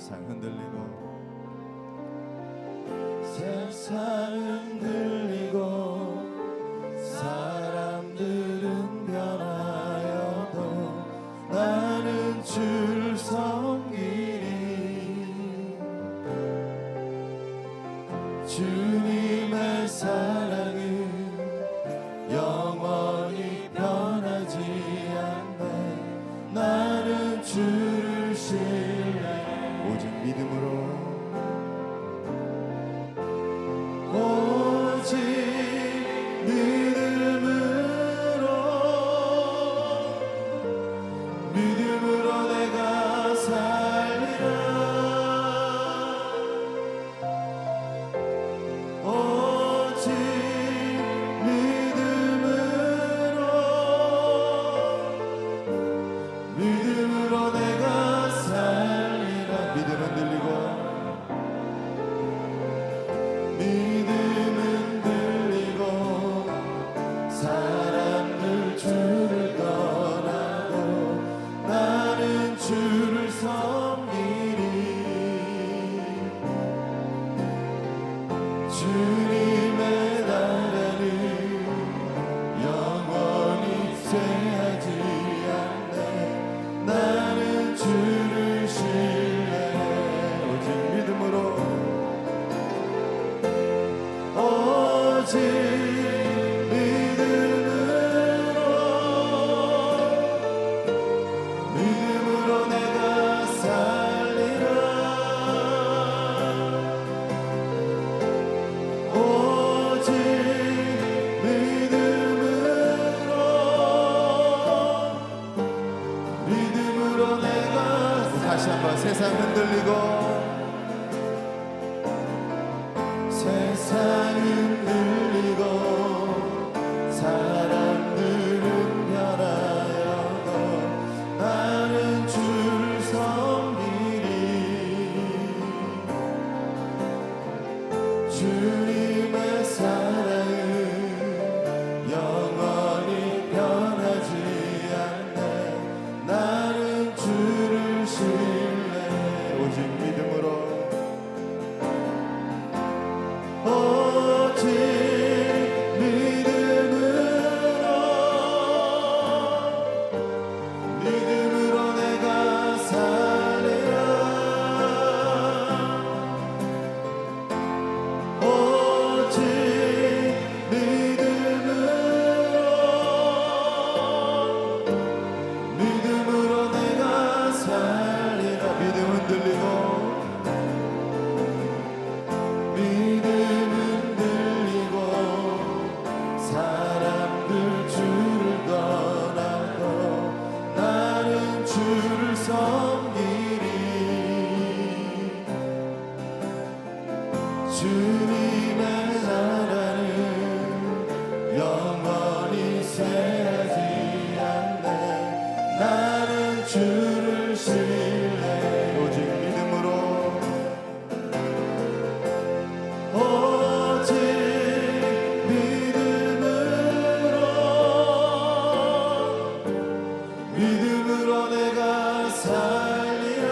세상 흔들리고 사람들은 변하여도 나는 주를 섬기리. 주님의 사랑은 영원히 변하지 않네. 나는 주를 신뢰. 오직 믿음으로 내가 살리라. 오직 믿음으로 내가 살리라. 믿음은 들리고 사람들 주를 떠나도 나는 주를 섬기리. 주님의 나라는 영원히 쇠하지 않네. 나는 주를 신뢰해. 오직 믿음으로 내가 살리라. 오직 믿음으로 내가. 다시 한번 세상 흔들리고 세상은 흔들리고 사람들은 변하여도 나는 주를 섬기리. 주님의 사랑은 영원히 변하지 않네. 나는 주를 신뢰. 오직 믿음으로 내가 살리라. 오직 믿음으로 내가 살리라. 믿음은 들리고 사람들 주를 떠나도 나는 주를 섬기리. 주님의 나라는 영원히 쇠하지 않네. 나는 주를 신뢰. 오직 믿음으로 믿음으로 내가 살리라.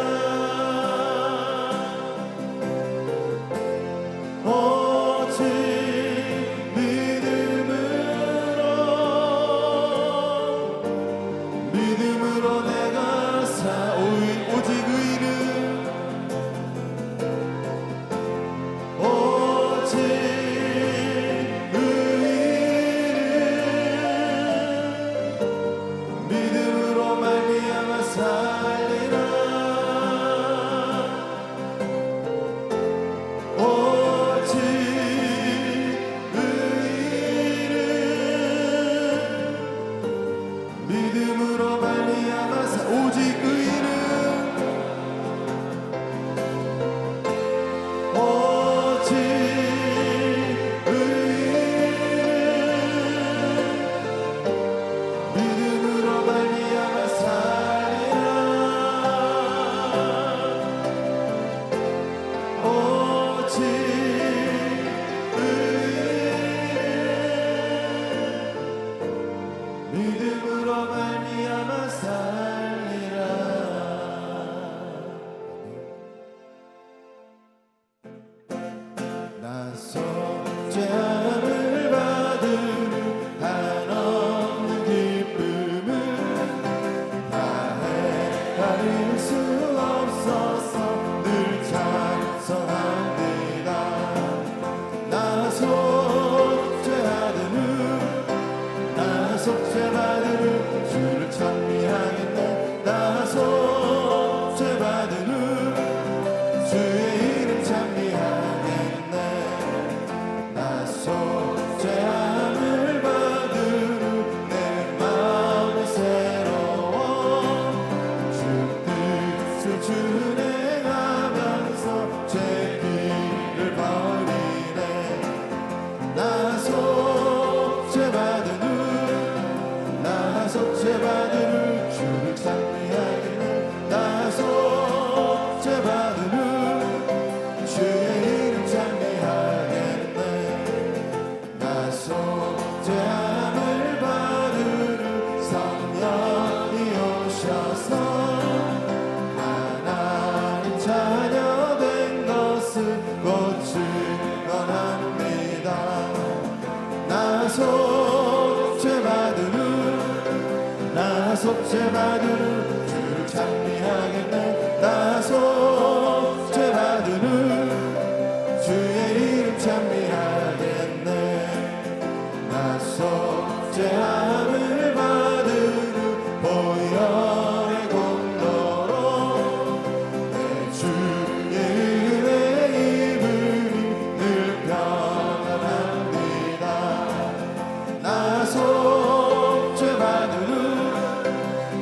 오직 믿음으로 속죄받은 후 나 속죄받은 후 주를 찬미하겠네 나 속죄받은 후 주의 이름 찬미하겠네 나 속죄함을 받으러 성령이 오셔서 하나님 자녀 된 것을 곧 증언합니다 나 속죄받은 후 나 속죄받은 후 주를 찬미하겠네 나 속죄받은 후 주의 이름 찬미하겠네 나 속죄함을 받은 후 보혈의 공로로 내 주의 은혜 입으니 늘 평안합니다 나 속죄받은 후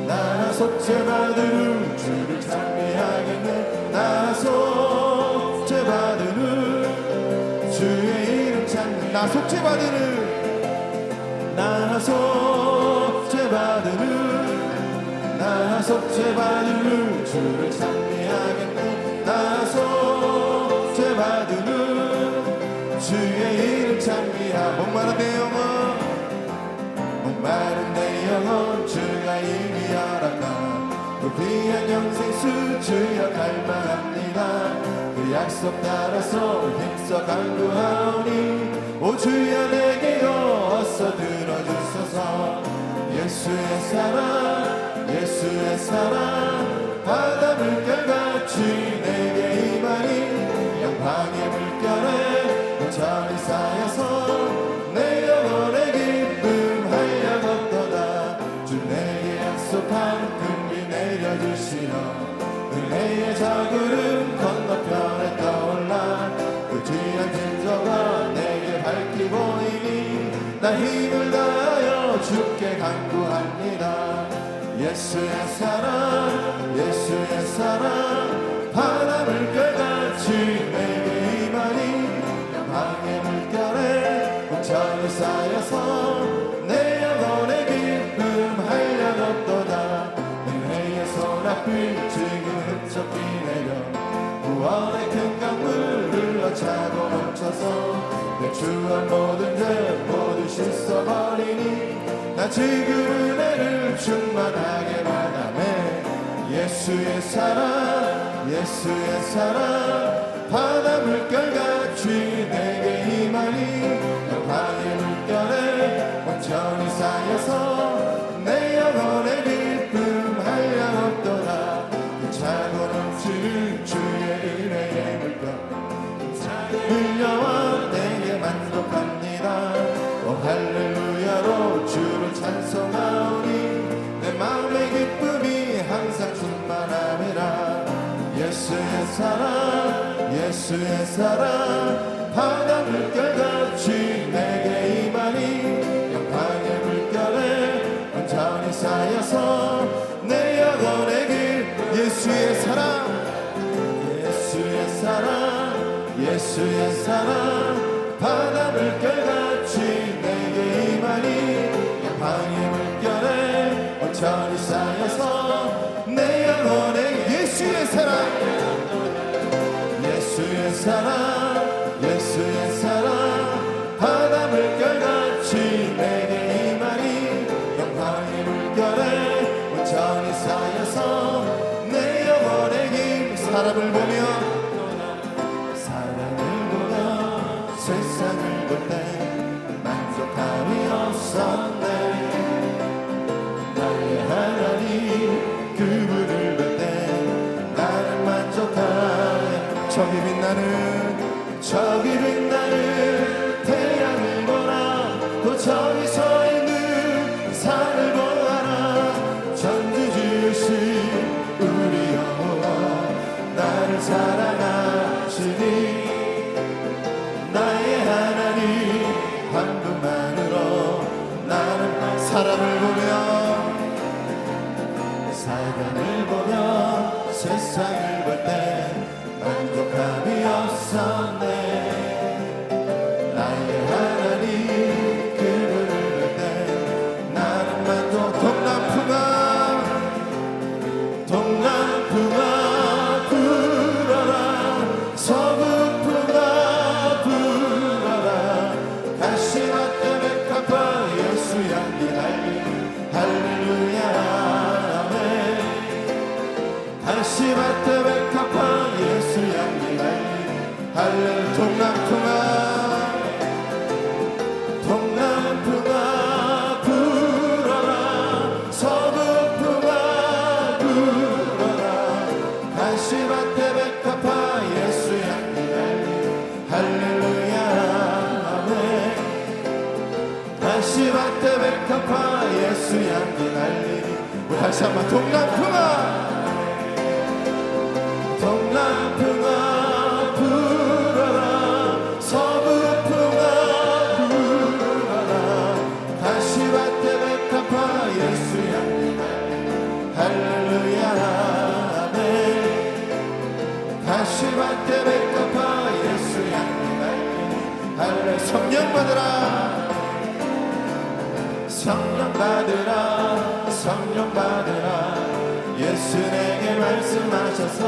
나 속죄받은 후 주를 찬미하겠네 나 속죄받은 후 주의 이름 찬미 나 속죄받은 후 나 속죄받은 후 나 속죄받은 후 주를 찬미하겠네 나 속죄받은 후 주의 이름 찬미하 목마른 내 영혼 목마른 내 영혼 주가 이미 허락한 그 귀한 영생수 주여 갈망합니다 그 약속 따라서 힘써 간구하오니 오 주여 내게요 어서 들어주소서 예수의 사랑 예수의 사랑 바다 물결같이 내게 임하니 영광의 물결에 온전히 쌓여서 내 영혼의 기쁨 활력 얻도다 주 내게 약속한 금비 내려주시어 은혜의 저구름 건너편에 떠올라 그 귀한 징조가 내게 밝히 보이니 나 힘을 다하여 주께 간구합니다 예수의 사랑 예수의 사랑 바다 물결같이 내게 임하니 영광의 물결에 온전히 쌓여서 내 영혼의 기쁨 활력 얻도다 은혜의 손앞을 지금 흡족히 내려 구원의 큰 강물 흘러차고 멈춰서 내 주한 모든 죄 모두 씻어버리니 나 지금 은혜를 충만하게 받아내 예수의 사랑 예수의 사랑 바다 물결같이 내게 임하니 영광의 물결에 온전히 쌓여서 내 영혼의 기쁨 활력 얻도다 그 차고 넘치는 주의 은혜의 물결 흘려와 내게 만족합니다 오 할렐루야로 주를 찬송하오니 내 마음의 기쁨이 항상 충만함이라 예수의 사랑 예수의 사랑 바다 물결같이 내게 임하니 영광의 물결에 온전히 쌓여서 내 영혼의 길 예수의 사랑 예수의 사랑 예수의 사랑 바다 물결같이 내게 임하니 영광의 물결에 온전히 쌓여서 내 영혼의 예수의 사랑 예수의 사랑 예수의 사랑 바다 물결같이 내게 임하니 영광의 물결에 온전히 쌓여서 내 영혼의 힘 사람을 보며 세상을 볼 때 만족함이 없었네 나의 하나님 그분을 볼 때 나는 만족하네 저기 빛나는 태양을 보라 또 저기 서 있는 산을 보아라 전주 지으신 우리 여호와 나를 사랑하시니 나의 하나님 한 분만으로 나는 사람을 보며 세상을 볼 때 만족함이 없었네 나의 하나님 그분을 가시밭에 백합화 예수 향기 달리니 할렐루야. 동남풍아 불어라 서북풍아 불어라 가시밭에 백합화 예수 향기 달리니 할렐루야 아멘. 가시밭에 백합화 예수 향기 달리니 우리 다시 한번 동남풍아 불어라 서북풍아 불어라 가시밭에 백합화 예수 향기 달리니 할렐루야 아멘. 가시밭에 백합화 예수 향기 달리니 할렐루야. 성령 받으라 성령 받으라 성령 받으라 예수 내게 말씀하셔서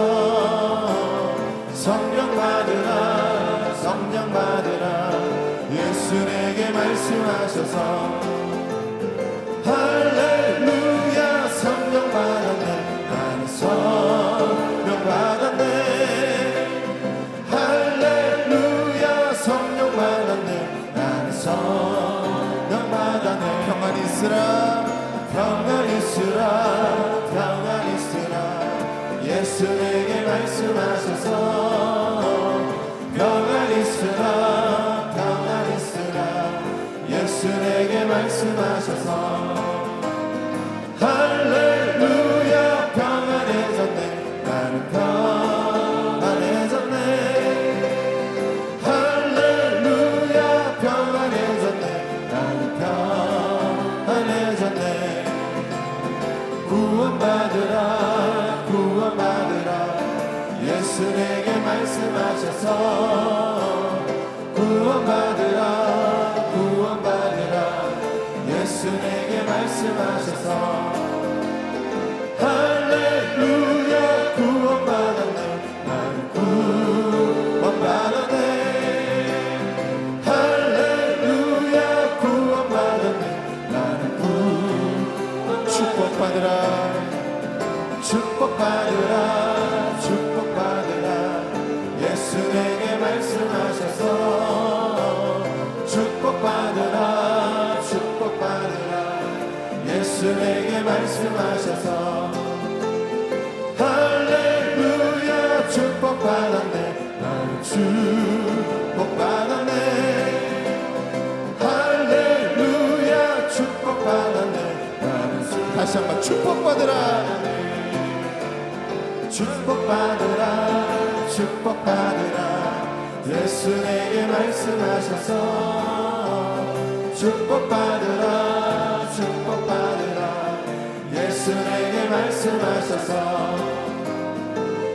성령 받으라 성령 받으라 예수 내게 말씀하셔서 할렐루야. 성령 받았네 나는 성령 받았네 할렐루야. 성령 받았네 나는 성령 받았네. 평안히 있으라 평안히 있으라 평안히 있으라 예수 내게 말씀하셔서 평안히 있으라 평안히 있으라 예수 내게 말씀하셔서 할렐루야. 평안해졌네 나는 평안해졌네 할렐루야. 평안해졌네 나는 평안해졌네. 구원받으라 구원받으라 예수 내게 말씀하셔서 구원받으라 구원받으라 예수 내게 말씀하셔서 할렐루야. 구원받았네 나는 구원받았네 할렐루야. 구원받았네 나는 축복받으라 축복받으라 축복받으라 예수 내게 말씀하셔서 축복받으라 축복받으라 예수 내게 말씀하셔서 할렐루야. 축복받았네 나는 축복받았네 할렐루야. 축복받았네 나는 다시 한번 축복받으라 축복받으라 축복받으라 예수 내게 말씀하셔서 축복받으라 축복받으라 예수 내게 말씀하셔서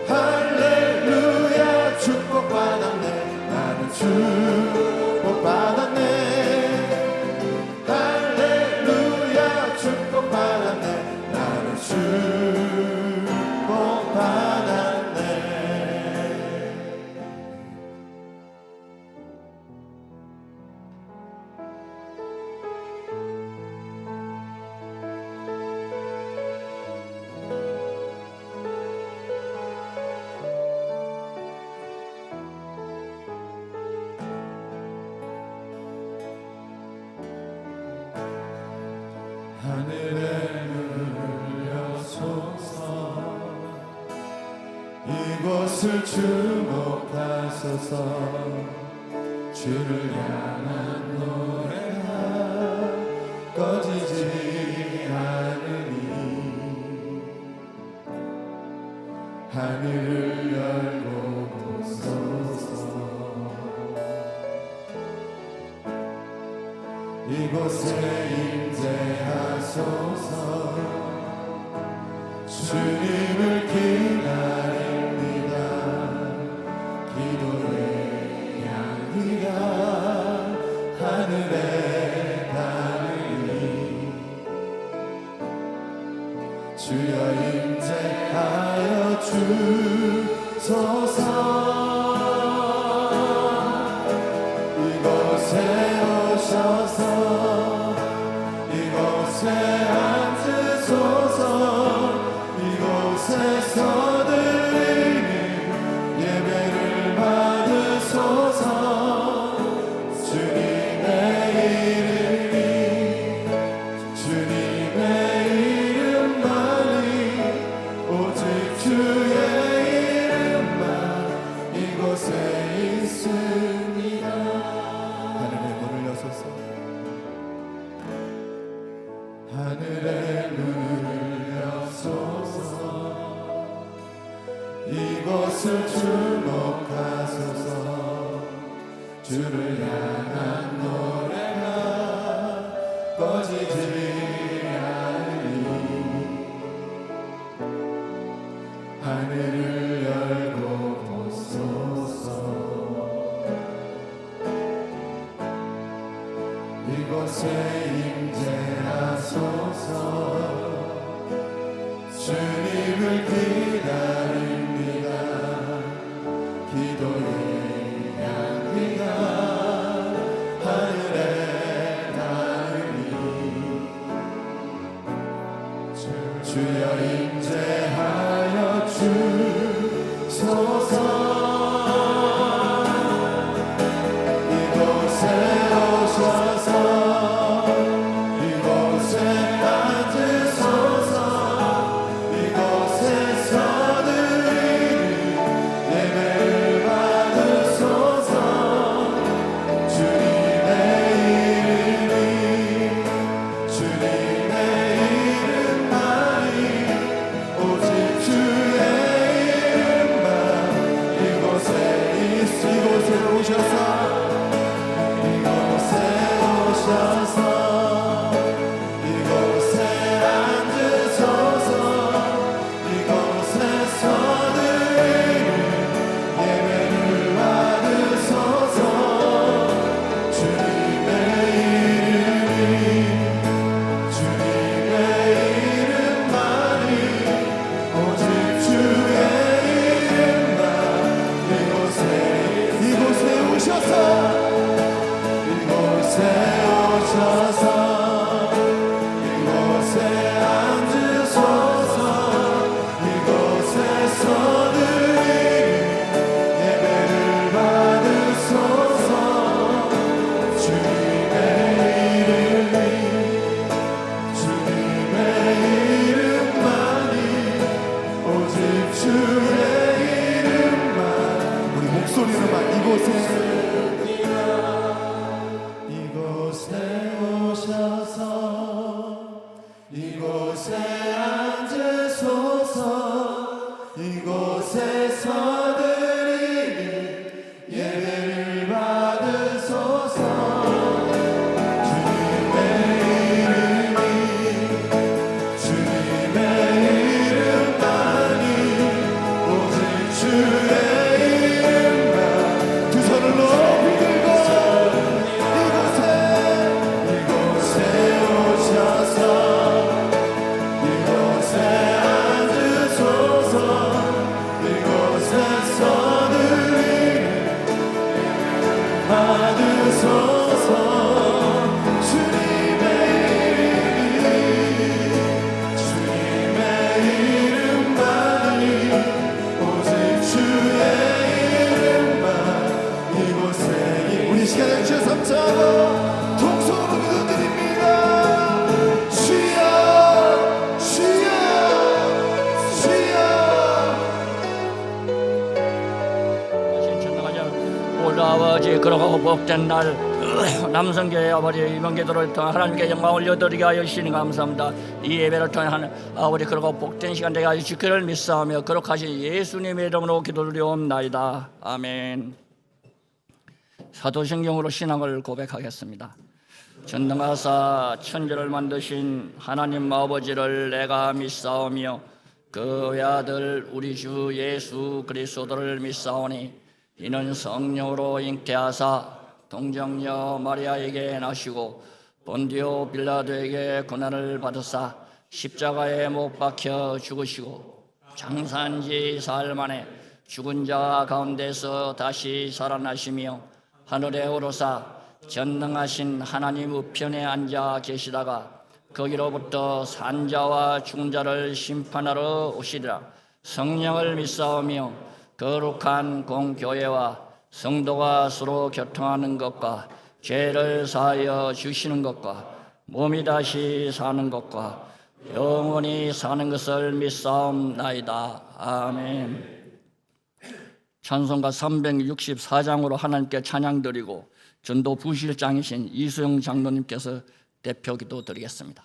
할렐루야. 축복받았네 나는 축복받았네 할렐루야. 축복받았네 나는 축복받았네. 하늘에 눈을 여소서 이곳을 주목하소서 주를 향한 노래가 꺼지지 않으니 하늘을 열고 보소서 이곳에 임재하소서 주님을 기다립니다. 기도의 향기가 하늘에 닿으니 주여 임재하여 주소서. 이곳에 오셔서 이곳에 앉으소서. 이곳에서 하늘의 문을 여소서. 이곳을 주목하소서. 주를 향한 노래가 꺼지지 않으니 하늘을 열고 보소서. 이곳에 임재하소서. 주님을 기다립니다. 기도의 향기가 하늘에 닿으니 주여 임재하여 주소서. 이곳에 오셔서 이곳에 앉으소서. 이곳에서 드리는 예배를 받으소서. 주님의 이름만이 오직 주의 이름만. 이곳에 오셔서 이곳에 오셔서 이곳에 앉으소서. 이곳에서 드리는 예배를 받으소서. 주님의 이름만이 오직 주의 이름만. 이곳에 오셔서 이곳에 오셔서 이곳에 앉으소서. 이곳에서 드리는 예배를 받으소서. 주님의 이름만이 오직 주의 이름만. 우리 목소리로만 이곳에 오셔서 이곳에 앉으소서. 이곳에서 드리는 예배를 받으소서. 주님의 이름만이 오직 주의 이름만. 두 손을 높이 들고 이곳에 오셔서 이곳에 앉으소서. 이곳에서 드리는 받으소서. 주님의 이름만이 오직 주의 이름만. 이곳에 우리 시간을 주셔서 감사하고 통성으로 기도드립니다. 주여 주여 주여. 오늘 아버지 그러고 복된 날 남성교회 아버지 이번 기도를 통해 하나님께 영광 올려드리게 하여 주시니 감사합니다. 이 예배를 통해 아버지 그러고 복된 시간 되게 하여 주기를 믿사오며 거룩하신 예수님의 이름으로 기도드리옵나이다. 아멘. 사도신경으로 신앙을 고백하겠습니다. 전능하사 천지를 만드신 하나님 아버지를 내가 믿사오며 그 외아들 우리 주 예수 그리스도를 믿사오니 이는 성령으로 잉태하사 동정녀 마리아에게 나시고 본디오 빌라도에게 고난을 받으사 십자가에 못 박혀 죽으시고 장사한 지 사흘 만에 죽은 자 가운데서 다시 살아나시며 하늘에 오르사 전능하신 하나님 우편에 앉아 계시다가 거기로부터 산자와 죽은 자를 심판하러 오시리라. 성령을 믿사오며 거룩한 공교회와 성도가 서로 교통하는 것과 죄를 사하여 주시는 것과 몸이 다시 사는 것과 영원히 사는 것을 믿사옵나이다. 아멘. 찬송가 364장으로 하나님께 찬양드리고 전도 부실장이신 이수영 장로님께서 대표 기도 드리겠습니다.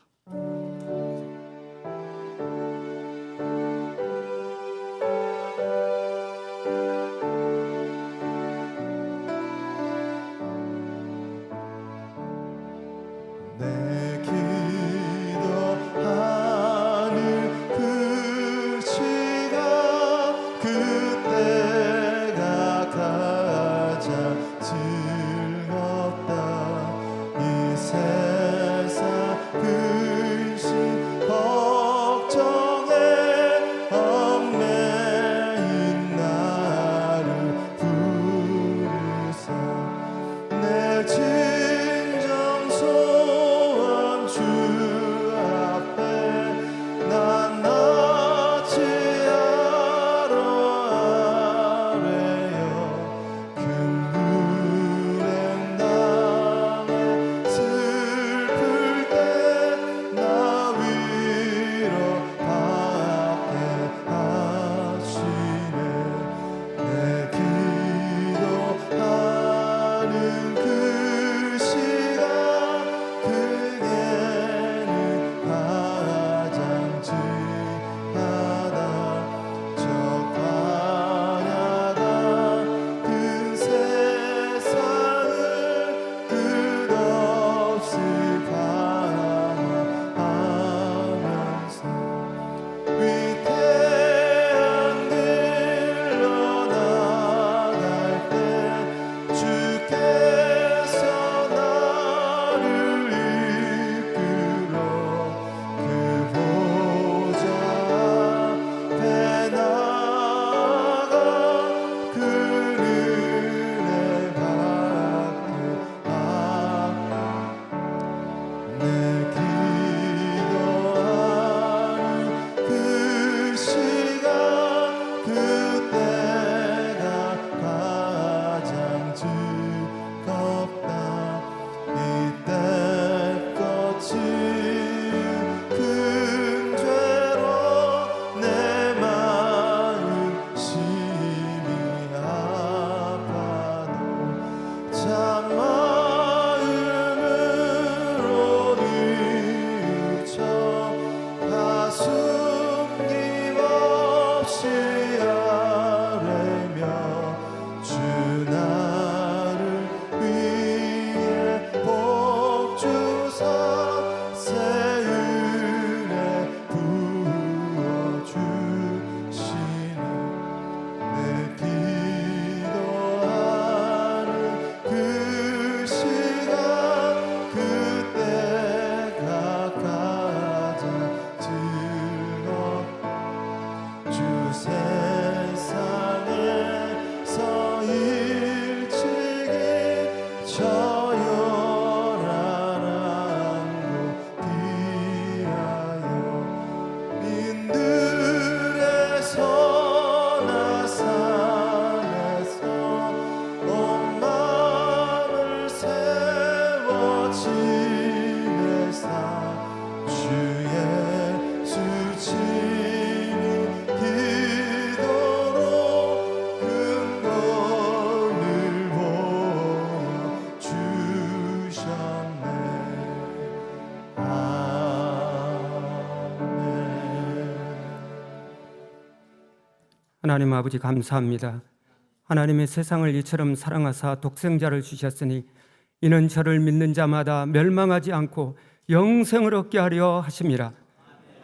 하나님 아버지 감사합니다. 하나님의 세상을 이처럼 사랑하사 독생자를 주셨으니 이는 저를 믿는 자마다 멸망하지 않고 영생을 얻게 하려 하심이라.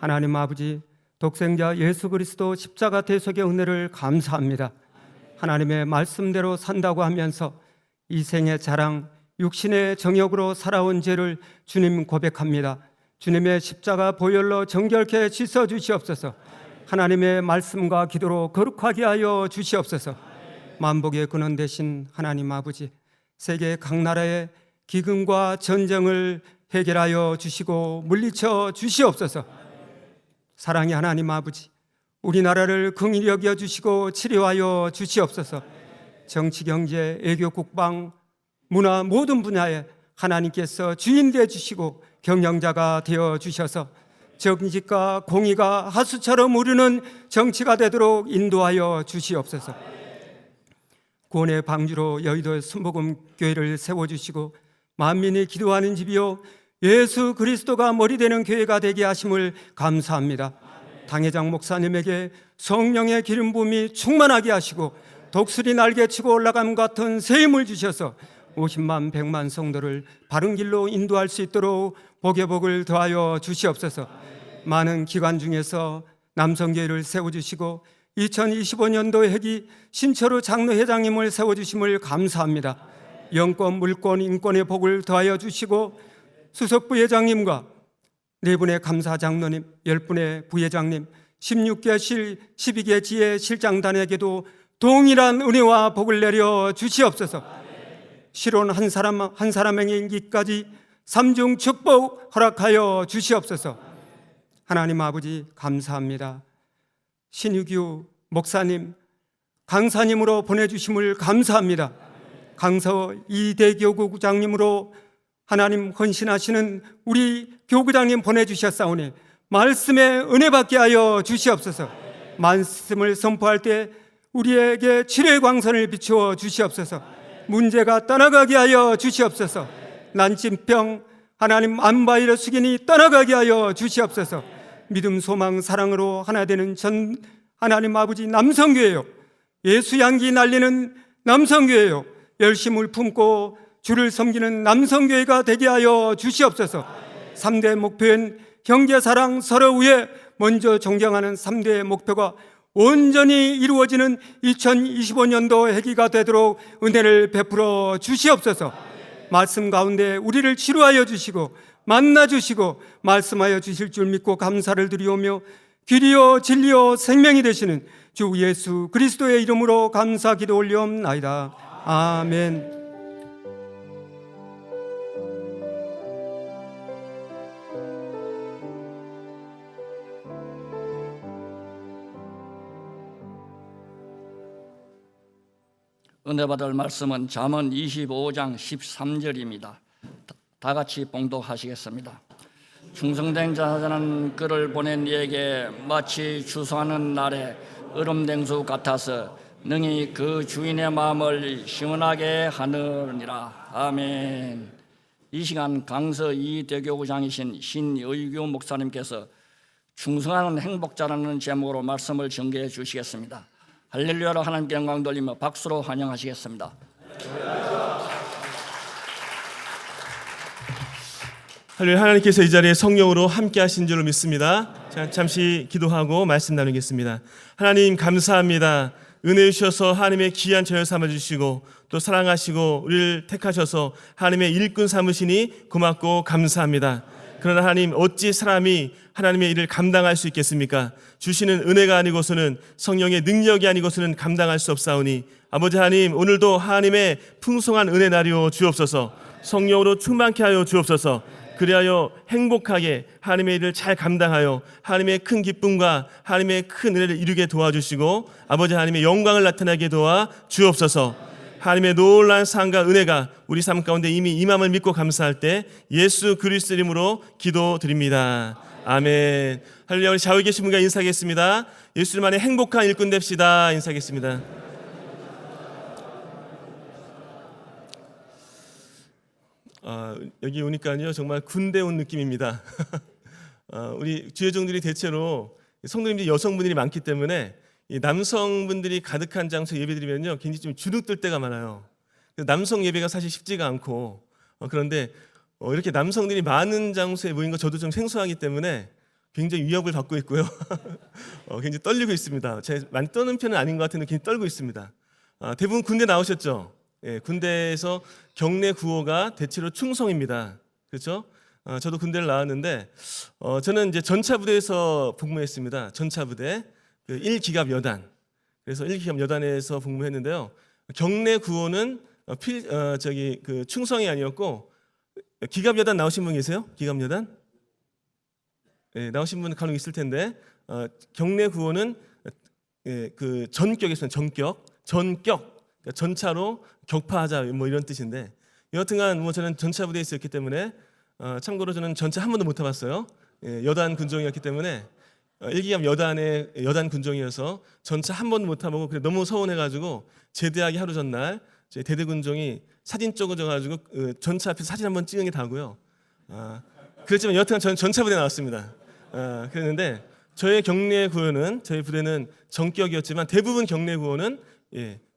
하나님 아버지, 독생자 예수 그리스도 십자가 대속의 은혜를 감사합니다. 하나님의 말씀대로 산다고 하면서 이 생의 자랑, 육신의 정욕으로 살아온 죄를 주님 고백합니다. 주님의 십자가 보혈로 정결케 씻어 주시옵소서. 하나님의 말씀과 기도로 거룩하게 하여 주시옵소서. 만복의 근원 되신 하나님 아버지, 세계 각 나라의 기근과 전쟁을 해결하여 주시고 물리쳐 주시옵소서. 사랑의 하나님 아버지, 우리나라를 긍휼히 여겨 주시고 치료하여 주시옵소서. 정치, 경제, 애교, 국방, 문화 모든 분야에 하나님께서 주인 되어 주시고 경영자가 되어 주셔서 정직과 공의가 하수처럼 우르는 정치가 되도록 인도하여 주시옵소서. 구원의 방주로 여의도 순복음교회를 세워주시고 만민이 기도하는 집이요 예수 그리스도가 머리 되는 교회가 되게 하심을 감사합니다. 당회장 목사님에게 성령의 기름 부음이 충만하게 하시고 독수리 날개치고 올라감 같은 새 힘을 주셔서 50만 100만 성도를 바른 길로 인도할 수 있도록 복의 복을 더하여 주시옵소서. 많은 기관 중에서 남성교회를 세워주시고 2025년도 회기 신철우 장로회장님을 세워주심을 감사합니다. 영권, 물권, 인권의 복을 더하여 주시고 수석부회장님과 4분의 감사장로님, 10분의 부회장님, 16개 실, 12개 지혜 실장단에게도 동일한 은혜와 복을 내려 주시옵소서. 실온 한 사람에게까지 삼중 축복 허락하여 주시옵소서. 하나님 아버지 감사합니다. 신유규 목사님, 강사님으로 보내주심을 감사합니다. 강서 이대교구장님으로 하나님 헌신하시는 우리 교구장님 보내주셨사오니 말씀에 은혜 받게 하여 주시옵소서. 말씀을 선포할 때 우리에게 치료의 광선을 비추어 주시옵소서. 문제가 떠나가게 하여 주시옵소서. 난침병, 하나님 암바이러스 기니 떠나가게 하여 주시옵소서. 믿음, 소망, 사랑으로 하나 되는 전 하나님 아버지 남성교회요, 예수 향기 날리는 남성교회요, 열심을 품고 주를 섬기는 남성교회가 되게 하여 주시옵소서. 3대 목표인 형제사랑 서로 위에 먼저 존경하는 3대 목표가 온전히 이루어지는 2025년도 해기가 되도록 은혜를 베풀어 주시옵소서. 말씀 가운데 우리를 치료하여 주시고 만나 주시고 말씀하여 주실 줄 믿고 감사를 드리오며 길이요 진리요 생명이 되시는 주 예수 그리스도의 이름으로 감사 기도 올리옵나이다. 아멘. 은혜 받을 말씀은 잠언 25장 13절입니다. 다 같이 봉독하시겠습니다. 충성된 자는 그를 보낸 이에게 마치 주소하는 날에 얼음냉수 같아서 능히 그 주인의 마음을 시원하게 하느니라. 아멘. 이 시간 강서 이대교구장이신 신의규 목사님께서 충성하는 행복자라는 제목으로 말씀을 전개해 주시겠습니다. 할렐루야로 하나님께 영광 돌리며 박수로 환영하시겠습니다. 할렐루야. 하나님께서 이 자리에 성령으로 함께 하신 줄로 믿습니다. 자, 잠시 기도하고 말씀 나누겠습니다. 하나님 감사합니다. 은혜 주셔서 하나님의 귀한 저녁 삼아주시고 또 사랑하시고 우리를 택하셔서 하나님의 일꾼 삼으시니 고맙고 감사합니다. 그러나 하나님, 어찌 사람이 하나님의 일을 감당할 수 있겠습니까? 주시는 은혜가 아니고서는, 성령의 능력이 아니고서는 감당할 수 없사오니 아버지 하나님, 오늘도 하나님의 풍성한 은혜 나리오 주옵소서. 성령으로 충만케 하여 주옵소서. 그리하여 행복하게 하나님의 일을 잘 감당하여 하나님의 큰 기쁨과 하나님의 큰 은혜를 이루게 도와주시고 아버지 하나님의 영광을 나타나게 도와 주옵소서. 하나님의 놀라운 사랑과 은혜가 우리 삶 가운데 이미 임함을 믿고 감사할 때 예수 그리스도 이름으로 기도드립니다. 아멘. 할렐루야. 우리 좌우에 계신 분과 인사하겠습니다. 예수님 안에 행복한 일꾼 됩시다. 인사하겠습니다. 여기 오니까요 정말 군대 온 느낌입니다. 우리 주여종들이 대체로 성도님들이 여성분들이 많기 때문에 이 남성분들이 가득한 장소 예배드리면요 굉장히 좀 주눅들 때가 많아요. 남성 예배가 사실 쉽지가 않고 그런데 이렇게 남성들이 많은 장소에 모인 거 저도 좀 생소하기 때문에 굉장히 위협을 받고 있고요. 굉장히 떨리고 있습니다. 제가 많이 떠는 편은 아닌 것 같은데 굉장히 떨고 있습니다. 대부분 군대 나오셨죠? 예, 군대에서 경례 구호가 대체로 충성입니다. 그렇죠? 저도 군대를 나왔는데 저는 이제 전차부대에서 복무했습니다. 전차부대 그 1기갑 여단. 그래서 1기갑 여단에서 복무했는데요. 경례 구호는 그 충성이 아니었고 기갑 여단 나오신 분 계세요? 기갑 여단? 예, 나오신 분 간혹 있을 텐데 경례 구호는 그 전격이었어요. 전격. 그러니까 전차로 격파하자 뭐 이런 뜻인데 여하튼간 뭐 저는 전차부대에 있었기 때문에 참고로 저는 전차 한 번도 못 타봤어요. 예, 여단 군종이었기 때문에 1기갑 여단의 여단 군종이어서 전차 한 번도 못 타보고 그래 너무 서운해가지고 제대하기 하루 전날 저희 대대 군종이 사진 찍어줘가지고 전차 앞에서 사진 한번 찍은 게 다고요. 그렇지만 여하튼 저는 전차부대 나왔습니다. 그랬는데 저희 경례 구호는 저희 부대는 전격이었지만 대부분 경례 구호는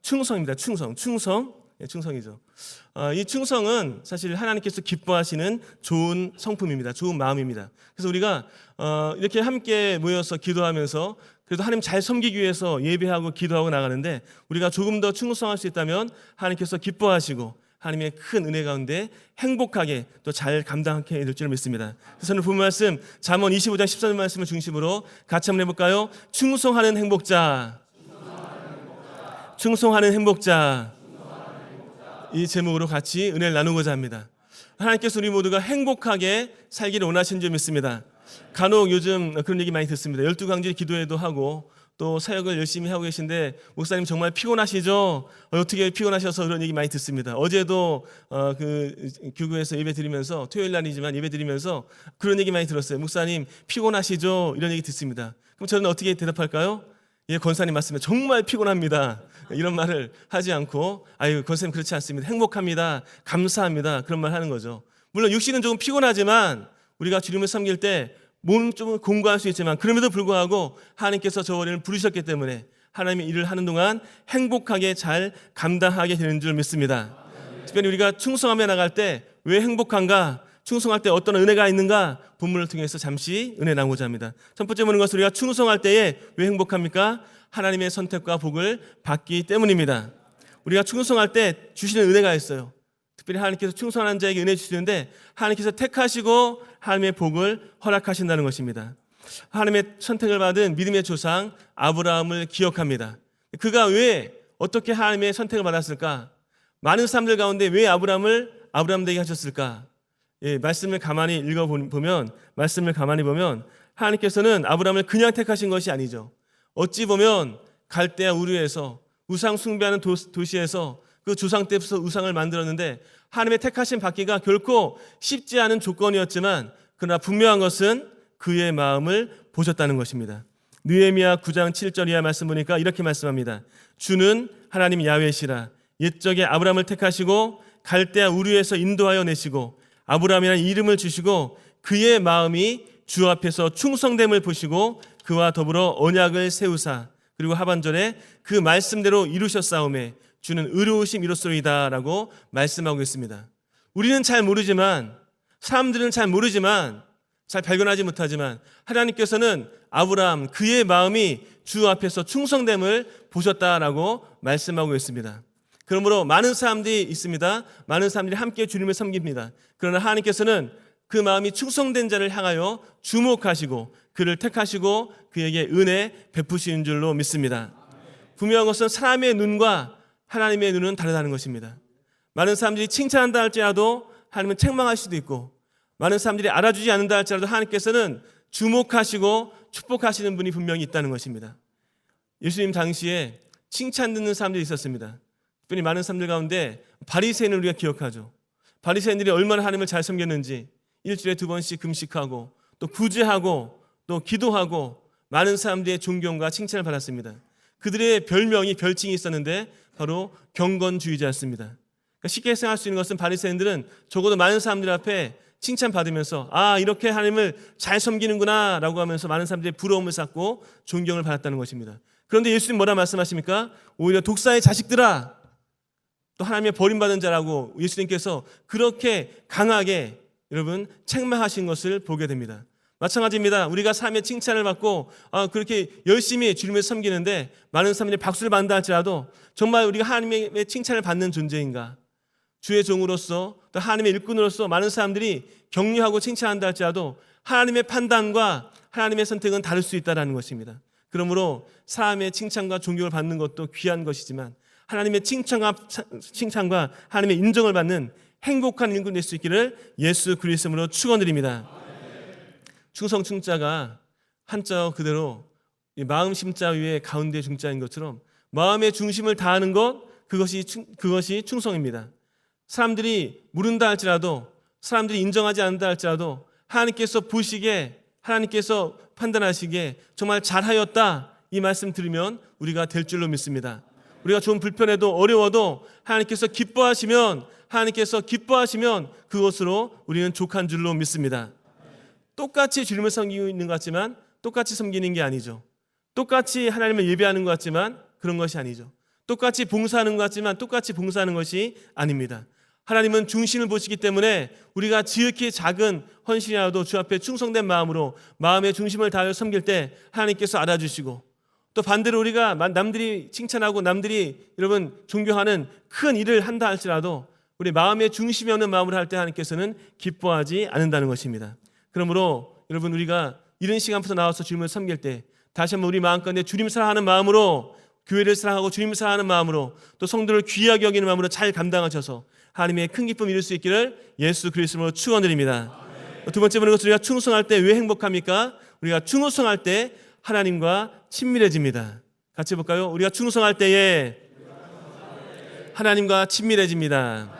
충성입니다. 충성이죠. 이 충성은 사실 하나님께서 기뻐하시는 좋은 성품입니다. 좋은 마음입니다. 그래서 우리가 이렇게 함께 모여서 기도하면서 그래도 하나님 잘 섬기기 위해서 예배하고 기도하고 나가는데 우리가 조금 더 충성할 수 있다면 하나님께서 기뻐하시고 하나님의 큰 은혜 가운데 행복하게 또 잘 감당하게 될 줄 믿습니다. 그래서 저는 본 말씀 잠언 25장 14절 말씀을 중심으로 같이 한번 해볼까요? 충성하는 행복자. 충성하는 행복자. 이 제목으로 같이 은혜를 나누고자 합니다. 하나님께서 우리 모두가 행복하게 살기를 원하시는 줄 믿습니다. 간혹 요즘 그런 얘기 많이 듣습니다. 12강질 기도회도 하고 또 사역을 열심히 하고 계신데 목사님 정말 피곤하시죠? 어떻게 피곤하셔서 그런 얘기 많이 듣습니다. 어제도 그 교구에서 예배 드리면서 토요일 날이지만 예배 드리면서 그런 얘기 많이 들었어요. 목사님 피곤하시죠? 이런 얘기 듣습니다. 그럼 저는 어떻게 대답할까요? 예, 권사님 맞습니다. 정말 피곤합니다. 이런 말을 하지 않고 아유 권사님 그렇지 않습니다. 행복합니다. 감사합니다. 그런 말 하는 거죠. 물론 육신은 조금 피곤하지만 우리가 주님을 섬길 때 몸 좀 공부할 수 있지만 그럼에도 불구하고 하나님께서 저희를 부르셨기 때문에 하나님의 일을 하는 동안 행복하게 잘 감당하게 되는 줄 믿습니다. 특별히 우리가 충성하며 나갈 때 왜 행복한가? 충성할 때 어떤 은혜가 있는가? 본문을 통해서 잠시 은혜 나누고자 합니다. 첫 번째 보는 것은 우리가 충성할 때에 왜 행복합니까? 하나님의 선택과 복을 받기 때문입니다. 우리가 충성할 때 주시는 은혜가 있어요. 특별히 하나님께서 충성하는 자에게 은혜 주시는데 하나님께서 택하시고 하나님의 복을 허락하신다는 것입니다. 하나님의 선택을 받은 믿음의 조상 아브라함을 기억합니다. 그가 왜 어떻게 하나님의 선택을 받았을까? 많은 사람들 가운데 왜 아브라함을 아브라함 되게 하셨을까? 예, 말씀을 가만히 읽어보면 말씀을 가만히 보면 하나님께서는 아브라함을 그냥 택하신 것이 아니죠. 어찌 보면 갈대아 우르에서 우상 숭배하는 도시에서 그 조상 때부터 우상을 만들었는데 하나님의 택하심 받기가 결코 쉽지 않은 조건이었지만 그러나 분명한 것은 그의 마음을 보셨다는 것입니다. 느헤미야 9장 7절 이하 말씀 보니까 이렇게 말씀합니다. 주는 하나님 야훼시라. 옛적에 아브라함을 택하시고 갈대아 우르에서 인도하여 내시고 아브라함이라는 이름을 주시고 그의 마음이 주 앞에서 충성됨을 보시고 그와 더불어 언약을 세우사 그리고 하반절에 그 말씀대로 이루셨사오매 주는 의로우심 이로소이다 라고 말씀하고 있습니다. 우리는 잘 모르지만 사람들은 잘 모르지만 잘 발견하지 못하지만 하나님께서는 아브라함 그의 마음이 주 앞에서 충성됨을 보셨다라고 말씀하고 있습니다. 그러므로 많은 사람들이 있습니다. 많은 사람들이 함께 주님을 섬깁니다. 그러나 하나님께서는 그 마음이 충성된 자를 향하여 주목하시고 그를 택하시고 그에게 은혜 베푸시는 줄로 믿습니다. 분명한 것은 사람의 눈과 하나님의 눈은 다르다는 것입니다. 많은 사람들이 칭찬한다 할지라도 하나님은 책망할 수도 있고 많은 사람들이 알아주지 않는다 할지라도 하나님께서는 주목하시고 축복하시는 분이 분명히 있다는 것입니다. 예수님 당시에 칭찬 듣는 사람들이 있었습니다. 특별히 많은 사람들 가운데 바리새인을 우리가 기억하죠. 바리새인들이 얼마나 하나님을 잘 섬겼는지 일주일에 2번씩 금식하고 또 구제하고 또 기도하고 많은 사람들의 존경과 칭찬을 받았습니다. 그들의 별칭이 있었는데 바로 경건주의자였습니다. 그러니까 쉽게 생각할 수 있는 것은 바리새인들은 적어도 많은 사람들 앞에 칭찬받으면서 아 이렇게 하나님을 잘 섬기는구나 라고 하면서 많은 사람들의 부러움을 쌓고 존경을 받았다는 것입니다. 그런데 예수님 뭐라 말씀하십니까? 오히려 독사의 자식들아, 또 하나님의 버림받은 자라고 예수님께서 그렇게 강하게 여러분 책망하신 것을 보게 됩니다. 마찬가지입니다. 우리가 삶의 칭찬을 받고 그렇게 열심히 주님을 섬기는데 많은 사람들이 박수를 받는다 할지라도 정말 우리가 하나님의 칭찬을 받는 존재인가? 주의 종으로서 또 하나님의 일꾼으로서 많은 사람들이 격려하고 칭찬한다 할지라도 하나님의 판단과 하나님의 선택은 다를 수 있다는 것입니다. 그러므로 사람의 칭찬과 존경을 받는 것도 귀한 것이지만 하나님의 칭찬과 하나님의 인정을 받는 행복한 일꾼 될 수 있기를 예수 그리스도로 축원드립니다. 충성 충자가 한자 그대로 마음 심자 위에 가운데 중자인 것처럼 마음의 중심을 다하는 것, 그것이 충성입니다. 사람들이 모른다 할지라도, 사람들이 인정하지 않는다 할지라도 하나님께서 보시기에, 하나님께서 판단하시기에 정말 잘하였다, 이 말씀 들으면 우리가 될 줄로 믿습니다. 우리가 좀 불편해도 어려워도 하나님께서 기뻐하시면 그것으로 우리는 족한 줄로 믿습니다. 똑같이 주님을 섬기고 있는 것 같지만 똑같이 섬기는 게 아니죠. 똑같이 하나님을 예배하는 것 같지만 그런 것이 아니죠. 똑같이 봉사하는 것 같지만 똑같이 봉사하는 것이 아닙니다. 하나님은 중심을 보시기 때문에 우리가 지극히 작은 헌신이라도 주 앞에 충성된 마음으로 마음의 중심을 다하여 섬길 때 하나님께서 알아주시고, 또 반대로 우리가 남들이 칭찬하고 남들이 여러분 존경하는 큰 일을 한다 할지라도 우리 마음의 중심이 없는 마음으로 할 때 하나님께서는 기뻐하지 않는다는 것입니다. 그러므로 여러분 우리가 이런 시간부터 나와서 주님을 섬길 때 다시 한번 우리 마음 가운데 주님 사랑하는 마음으로, 교회를 사랑하고 주님 사랑하는 마음으로, 또 성도를 귀하게 여기는 마음으로 잘 감당하셔서 하나님의 큰 기쁨을 이룰 수 있기를 예수 그리스도로 축원드립니다. 두 번째 보는 것은 우리가 충성할 때 왜 행복합니까? 우리가 충성할 때 하나님과 친밀해집니다. 같이 해볼까요? 우리가 충성할 때에 하나님과 친밀해집니다.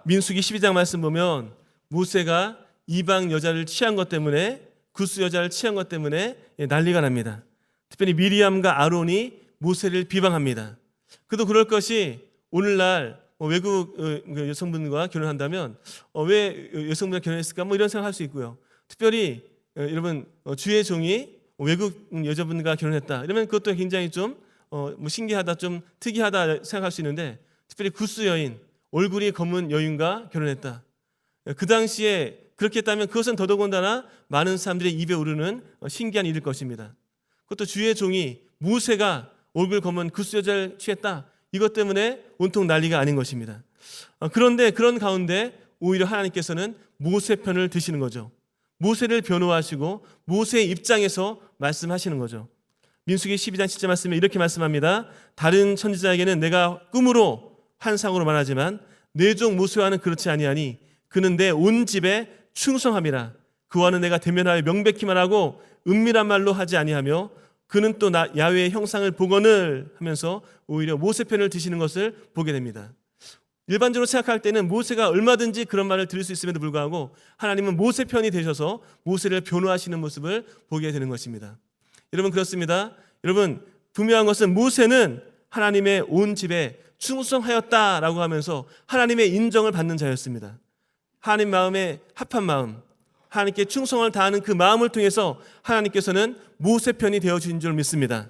민수기 12장 말씀 보면 모세가 이방 여자를 취한 것 때문에, 구스 여자를 취한 것 때문에 난리가 납니다. 특별히 미리암과 아론이 모세를 비방합니다. 그도 그럴 것이 오늘날 외국 여성분과 결혼한다면 왜 여성분과 결혼했을까? 이런 생각할 수 있고요. 특별히 여러분 주의 종이 외국 여자분과 결혼했다 이러면 그것도 굉장히 좀 신기하다, 좀 특이하다 생각할 수 있는데, 특별히 구스 여인, 얼굴이 검은 여인과 결혼했다. 그 당시에 그렇게 했다면 그것은 더더군다나 많은 사람들의 입에 오르는 신기한 일일 것입니다. 그것도 주의 종이 모세가 얼굴 검은 구스 여자를 취했다, 이것 때문에 온통 난리가 아닌 것입니다. 그런데 그런 가운데 오히려 하나님께서는 모세 편을 드시는 거죠. 모세를 변호하시고 모세의 입장에서 말씀하시는 거죠. 민수기 12장 10절 말씀에 이렇게 말씀합니다. 다른 선지자에게는 내가 꿈으로 환상으로 말하지만 내 종 모세와는 그렇지 아니하니 그는 내 온 집에 충성함이라. 그와는 내가 대면하여 명백히 말하고 은밀한 말로 하지 아니하며 그는 또 나 야훼의 형상을 보거늘 하면서 오히려 모세 편을 드시는 것을 보게 됩니다. 일반적으로 생각할 때는 모세가 얼마든지 그런 말을 들을 수 있음에도 불구하고 하나님은 모세 편이 되셔서 모세를 변호하시는 모습을 보게 되는 것입니다. 여러분 그렇습니다. 여러분 분명한 것은 모세는 하나님의 온 집에 충성하였다라고 하면서 하나님의 인정을 받는 자였습니다. 하나님 마음에 합한 마음, 하나님께 충성을 다하는 그 마음을 통해서 하나님께서는 모세 편이 되어주신 줄 믿습니다.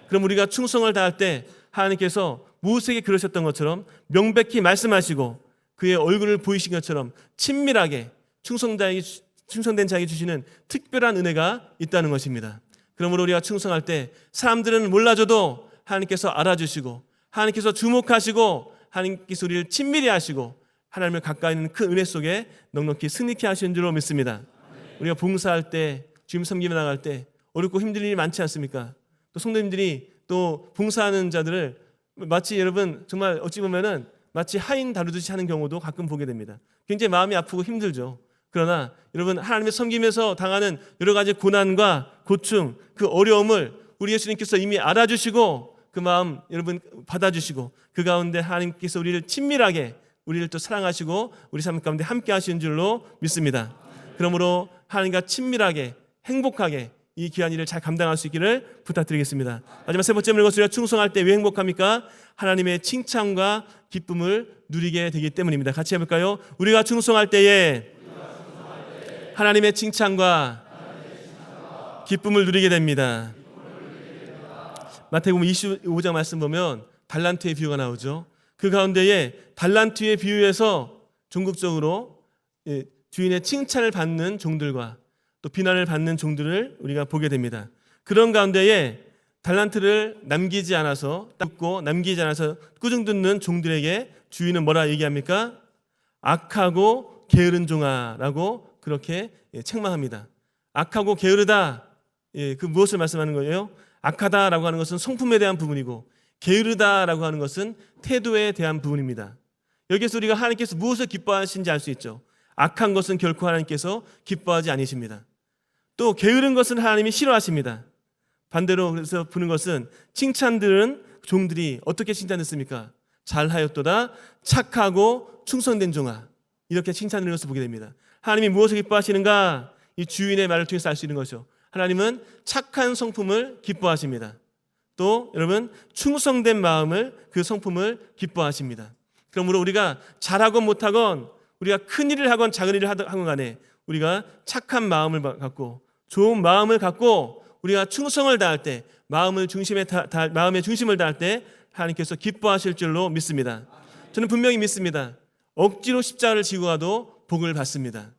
그럼 우리가 충성을 다할 때 하나님께서 모세에게 그러셨던 것처럼 명백히 말씀하시고 그의 얼굴을 보이신 것처럼 친밀하게 충성된 자에게 주시는 특별한 은혜가 있다는 것입니다. 그러므로 우리가 충성할 때 사람들은 몰라줘도 하나님께서 알아주시고 하나님께서 주목하시고 하나님께서 우리를 친밀히 하시고 하나님을 가까이 있는 큰 은혜 속에 넉넉히 승리케 하시는 줄로 믿습니다. 우리가 봉사할 때, 주님 섬기며 나갈 때 어렵고 힘든 일이 많지 않습니까? 또 성도님들이 또 봉사하는 자들을 마치 여러분 정말 어찌 보면은 마치 하인 다루듯이 하는 경우도 가끔 보게 됩니다. 굉장히 마음이 아프고 힘들죠. 그러나 여러분 하나님을 섬기면서 당하는 여러 가지 고난과 고충, 그 어려움을 우리 예수님께서 이미 알아주시고 그 마음 여러분 받아주시고 그 가운데 하나님께서 우리를 친밀하게 우리를 또 사랑하시고 우리 삶 가운데 함께 하시는 줄로 믿습니다. 그러므로 하나님과 친밀하게 행복하게 이 귀한 일을 잘 감당할 수 있기를 부탁드리겠습니다. 마지막 세 번째 것은 우리가 충성할 때 왜 행복합니까? 하나님의 칭찬과 기쁨을 누리게 되기 때문입니다. 같이 해볼까요? 우리가 충성할 때에 하나님의 칭찬과 기쁨을 누리게 됩니다. 마태복음 25장 말씀 보면 달란트의 비유가 나오죠. 그 가운데에 달란트의 비유에서 전국적으로 주인의 칭찬을 받는 종들과 또 비난을 받는 종들을 우리가 보게 됩니다. 그런 가운데에 달란트를 남기지 않아서 뜯고 남기지 않아서 꾸중 듣는 종들에게 주인은 뭐라 얘기합니까? 악하고 게으른 종아라고 그렇게 책망합니다. 악하고 게으르다, 그 무엇을 말씀하는 거예요? 악하다라고 하는 것은 성품에 대한 부분이고 게으르다라고 하는 것은 태도에 대한 부분입니다. 여기서 우리가 하나님께서 무엇을 기뻐하시는지 알 수 있죠. 악한 것은 결코 하나님께서 기뻐하지 않으십니다. 또 게으른 것은 하나님이 싫어하십니다. 반대로 그래서 보는 것은 칭찬들은 종들이 어떻게 칭찬했습니까? 잘하였도다, 착하고 충성된 종아, 이렇게 칭찬을 해서 보게 됩니다. 하나님이 무엇을 기뻐하시는가? 이 주인의 말을 통해서 알 수 있는 것이죠. 하나님은 착한 성품을 기뻐하십니다. 또 여러분 충성된 마음을, 그 성품을 기뻐하십니다. 그러므로 우리가 잘하건 못하건, 우리가 큰 일을 하건 작은 일을 하건 간에 우리가 착한 마음을 갖고 좋은 마음을 갖고 우리가 충성을 다할 때, 마음의 중심을 다할 때 하나님께서 기뻐하실 줄로 믿습니다. 저는 분명히 믿습니다. 억지로 십자가를 지고 가도 복을 받습니다.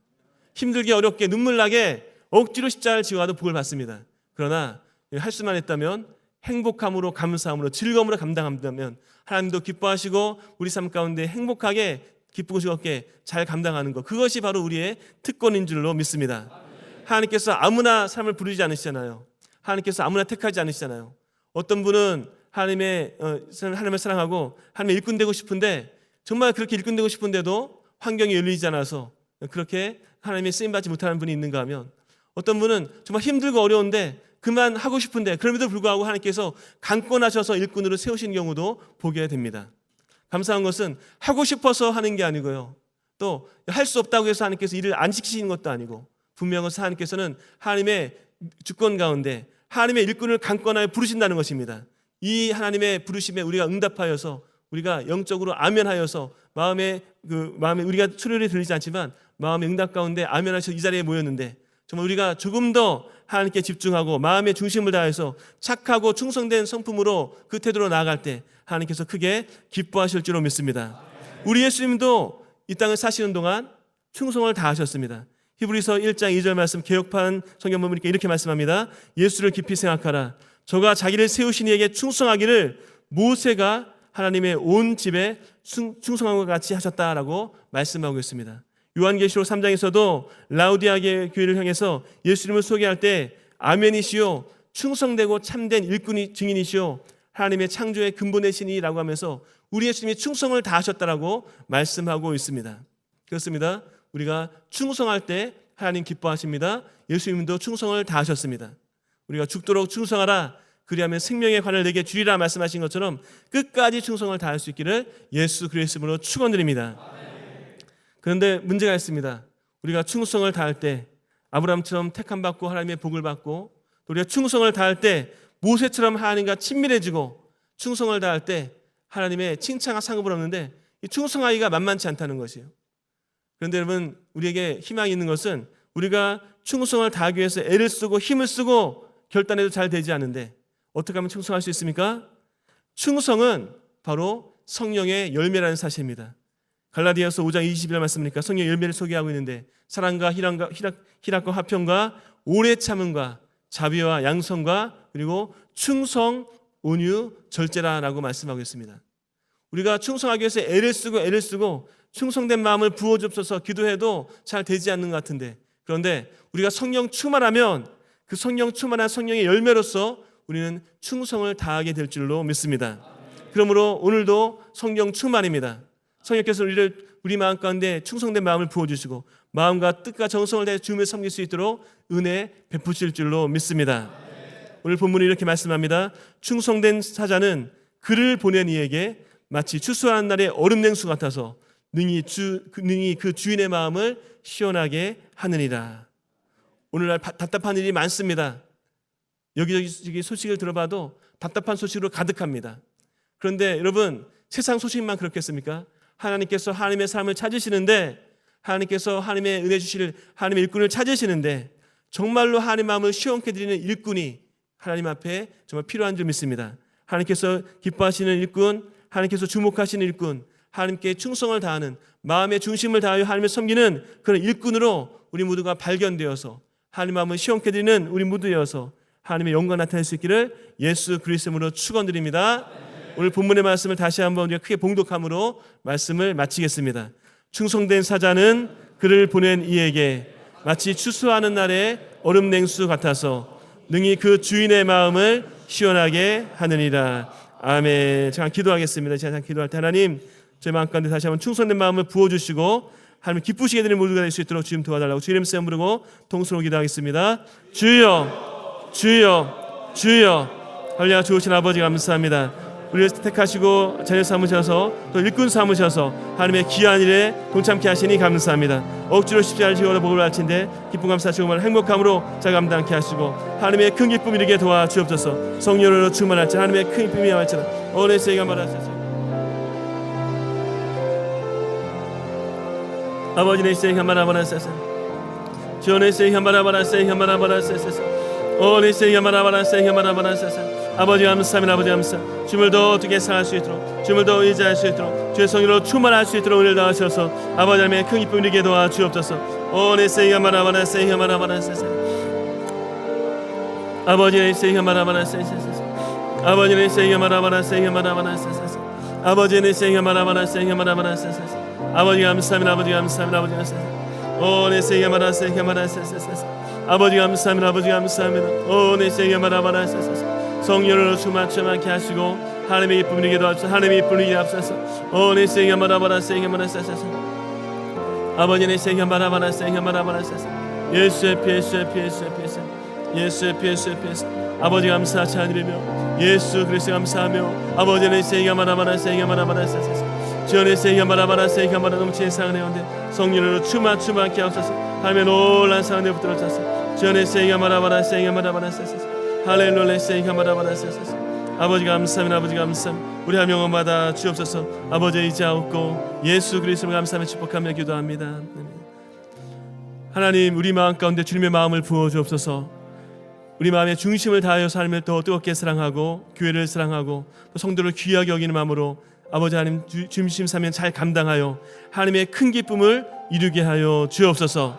힘들게 어렵게 눈물 나게 억지로 십자가를 지고 가도 복을 받습니다. 그러나 할 수만 했다면, 행복함으로, 감사함으로, 즐거움으로 감당한다면 하나님도 기뻐하시고 우리 삶 가운데 행복하게 기쁘고 즐겁게 잘 감당하는 것, 그것이 바로 우리의 특권인 줄로 믿습니다. 하나님께서 아무나 사람을 부르지 않으시잖아요. 하나님께서 아무나 택하지 않으시잖아요. 어떤 분은 하나님을 사랑하고 하나님의 일꾼 되고 싶은데, 정말 그렇게 일꾼 되고 싶은데도 환경이 열리지 않아서 그렇게 하나님의 쓰임받지 못하는 분이 있는가 하면, 어떤 분은 정말 힘들고 어려운데 그만 하고 싶은데 그럼에도 불구하고 하나님께서 강권하셔서 일꾼으로 세우신 경우도 보게 됩니다. 감사한 것은 하고 싶어서 하는 게 아니고요, 또 할 수 없다고 해서 하나님께서 일을 안 시키시는 것도 아니고, 분명한 것은 하나님께서는 하나님의 주권 가운데 하나님의 일꾼을 강권하여 부르신다는 것입니다. 이 하나님의 부르심에 우리가 응답하여서, 우리가 영적으로 아멘하여서 마음에 우리가 소리를 들리지 않지만 마음의 응답 가운데 아멘하셔서 이 자리에 모였는데, 정말 우리가 조금 더 하나님께 집중하고 마음의 중심을 다해서 착하고 충성된 성품으로 그 태도로 나아갈 때 하나님께서 크게 기뻐하실 줄로 믿습니다. 우리 예수님도 이 땅을 사시는 동안 충성을 다하셨습니다. 히브리서 1장 2절 말씀, 개역판 성경 보면 이렇게 말씀합니다. 예수를 깊이 생각하라. 저가 자기를 세우신 이에게 충성하기를 모세가 하나님의 온 집에 충성한 것 같이 하셨다라고 말씀하고 있습니다. 요한계시록 3장에서도 라우디아 교회를 향해서 예수님을 소개할 때 아멘이시오, 충성되고 참된 일꾼이 증인이시오, 하나님의 창조의 근본의 신이라고 하면서 우리 예수님이 충성을 다하셨다라고 말씀하고 있습니다. 그렇습니다. 우리가 충성할 때 하나님 기뻐하십니다. 예수님도 충성을 다하셨습니다. 우리가 죽도록 충성하라, 그리하면 생명의 관을 내게 주리라 말씀하신 것처럼 끝까지 충성을 다할 수 있기를 예수 그리스도로 축원드립니다. 그런데 문제가 있습니다. 우리가 충성을 다할 때 아브라함처럼 택함받고 하나님의 복을 받고, 또 우리가 충성을 다할 때 모세처럼 하나님과 친밀해지고, 충성을 다할 때 하나님의 칭찬과 상급을 얻는데 이 충성하기가 만만치 않다는 것이에요. 그런데 여러분, 우리에게 희망이 있는 것은 우리가 충성을 다하기 위해서 애를 쓰고 힘을 쓰고 결단해도 잘 되지 않는데 어떻게 하면 충성할 수 있습니까? 충성은 바로 성령의 열매라는 사실입니다. 갈라디아서 5장 20절 말씀이니까 성령의 열매를 소개하고 있는데, 사랑과 희락과 화평과 오래 참음과 자비와 양성과 그리고 충성, 온유, 절제라라고 말씀하고 있습니다. 우리가 충성하기 위해서 애를 쓰고 충성된 마음을 부어주옵소서 기도해도 잘 되지 않는 것 같은데, 그런데 우리가 성령 충만하면 그 성령 충만한 성령의 열매로서 우리는 충성을 다하게 될 줄로 믿습니다. 그러므로 오늘도 성령 충만입니다. 성령께서 우리 마음 가운데 충성된 마음을 부어주시고 마음과 뜻과 정성을 다해 주님을 섬길 수 있도록 은혜 베푸실 줄로 믿습니다. 오늘 본문이 이렇게 말씀합니다. 충성된 사자는 그를 보낸 이에게 마치 추수하는 날의 얼음 냉수 같아서 능히 그 주인의 마음을 시원하게 하느니라. 오늘날 답답한 일이 많습니다. 여기저기 소식을 들어봐도 답답한 소식으로 가득합니다. 그런데 여러분, 세상 소식만 그렇겠습니까? 하나님께서 하나님의 삶을 찾으시는데, 하나님께서 하나님의 은혜 주실 하나님의 일꾼을 찾으시는데, 정말로 하나님의 마음을 시원케 드리는 일꾼이 하나님 앞에 정말 필요한 줄 믿습니다. 하나님께서 기뻐하시는 일꾼, 하나님께서 주목하시는 일꾼, 하나님께 충성을 다하는 마음의 중심을 다하여 하나님을 섬기는 그런 일꾼으로 우리 모두가 발견되어서 하나님 마음을 시원케 드리는 우리 모두여서 하나님의 영광 나타낼 수 있기를 예수 그리스도로 축원드립니다. 오늘 본문의 말씀을 다시 한번 우리가 크게 봉독함으로 말씀을 마치겠습니다. 충성된 사자는 그를 보낸 이에게 마치 추수하는 날의 얼음 냉수 같아서 능히 그 주인의 마음을 시원하게 하느니라. 아멘. 제가 기도하겠습니다. 제가 기도할 때 하나님 제 마음 가운데 다시 한번 충성된 마음을 부어주시고 하나님 기쁘시게 되는 모두가 될 수 있도록 주님 도와달라고 주의 이름 쓰여 부르고 통수로 기도하겠습니다. 주여 주여 주여. 할렐루야. 좋으신 아버지 감사합니다. 우리를 택하시고 자녀 삼으셔서 또 일꾼 삼으셔서 하나님의 귀한 일에 동참케 하시니 감사합니다. 억지로 십자가를 지고 복을 바친데 기쁨 감사하시고 행복함으로 자 감당케 하시고 하나님의 큰 기쁨 이루게 도와주옵소서. 성령으로 충만할지 하나님의 큰 기쁨이 할지라 오늘 세이가 말하소서. 아버지 내 세이 한바라바라세세 주내 세이 한바라바라세 한바라바라세세 오늘 세이 한바라바라세 한바라바라세세. 아버지 감사합니다. 아버지 감사. 주님을 더 어떻게 사랑할 수 있도록 주님을 더 의지할 수 있도록 주의 성령으로 충만할 수 있도록 은혜를 더하셔서 아버지 하나님의 큰 기쁨을 누리게 도와주옵소서. 오늘 세이 한바라바라세 한바라바라세세 아버지 내 세이 한바라바라세세 아버지 내 세이 한바라바라세 한바라바라세세 아버지 내 세이 한바라바라세 한바라바라세세 아버지 감사합니다. 아버지 감사합니다. 아버지 감사합니다. 오 내 세이 한바라세 한바라세세 아버지 감사합니다. 아버지 감사합니다. 오 내 세이 한바라바라세세 성령으로 충만케 하시고 하나님의 기쁨을 누리게 도와주소서. 하나님의 기쁨을 누리게 하옵소서. 오 내 세이 한바라바라세 한바라세세 아버지 내 세이 한바라바라세 한바라바라세세 예수의 피 예수의 피 예수의 피 예수의 피 예수의 피 아버지 감사 찬양드리며 예수 그리스도 감사하며 아버지 내 세이 한바라바라세 한바라바라세세 주의 세이 한바라바라세 한바라 넘치는 사랑의 온데 성령으로 충만케 하옵소서. 하나님의 놀란 사랑을 붙들어주소서. 주의 세이 한바라바라세 한바라바라세세 할렐루야 세이 한바라바라세세 아버지 감사합니다. 아버지 감사합니다. 우리 한 명마다 주옵소서. 아버지 의지하옵고 예수 그리스도를 감사하며 축복하며 기도합니다. 하나님 우리 마음 가운데 주님의 마음을 부어주옵소서. 우리 마음의 중심을 다하여 삶을 더 뜨겁게 사랑하고 교회를 사랑하고 또 성도를 귀하게 여기는 마음으로 아버지 하나님 중심 삼면 잘 감당하여 하나님의 큰 기쁨을 이루게 하여 주옵소서.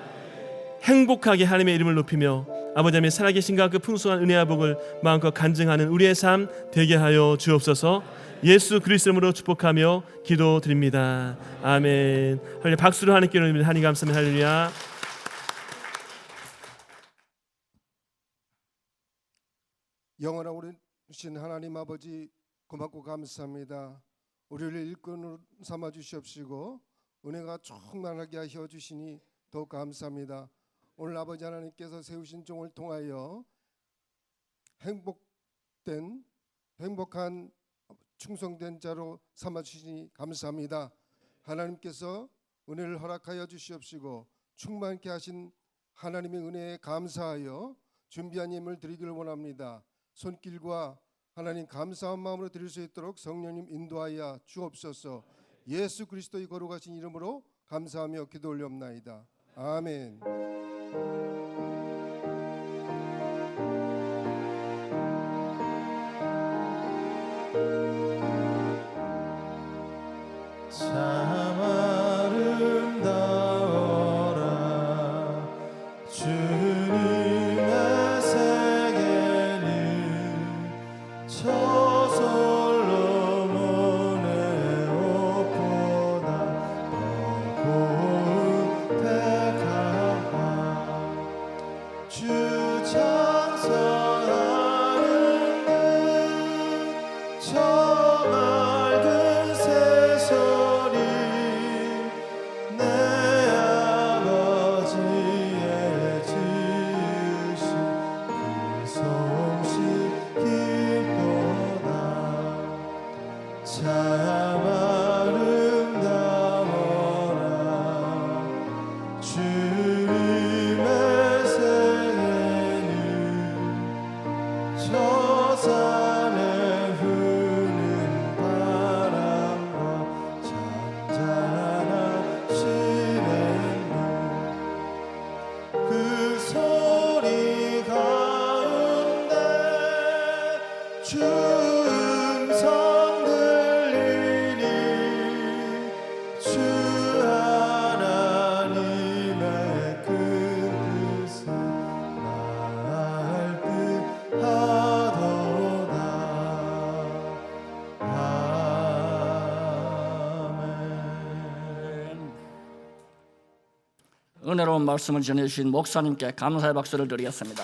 행복하게 하나님의 이름을 높이며 아버지 하나님 살아계신가 그 풍성한 은혜와 복을 마음껏 간증하는 우리의 삶 되게 하여 주옵소서. 예수 그리스도 이름으로 축복하며 기도드립니다. 아멘. 할렐루야. 박수로 하나님께 올립니다. 하나님 감사합니다. 할렐루야. 영원하고 우리신 하나님 아버지 고맙고 감사합니다. 우리를 일꾼으로 삼아 주시옵시고 은혜가 충만하게 하여 주시니 더욱 감사합니다. 오늘 아버지 하나님께서 세우신 종을 통하여 행복한 충성된 자로 삼아 주시니 감사합니다. 하나님께서 은혜를 허락하여 주시옵시고 충만케 하신 하나님의 은혜에 감사하여 준비한 예물을 드리기를 원합니다. 손길과 하나님 감사한 마음으로 드릴 수 있도록 성령님 인도하여 주옵소서. 예수 그리스도의 거룩하신 이름으로 감사하며 기도 올리옵나이다. 아멘. 참 아름다워라 주님의 세계는 저 솔로몬의 옷보다 더 고운 백합화 주 찬송하는 듯 맑은 새소리 내 아버지의 지으신 그 솜씨 기도다 참 아름다워라 주님의 생애는 은혜로운 말씀을 전해주신 목사님께 감사의 박수를 드리겠습니다.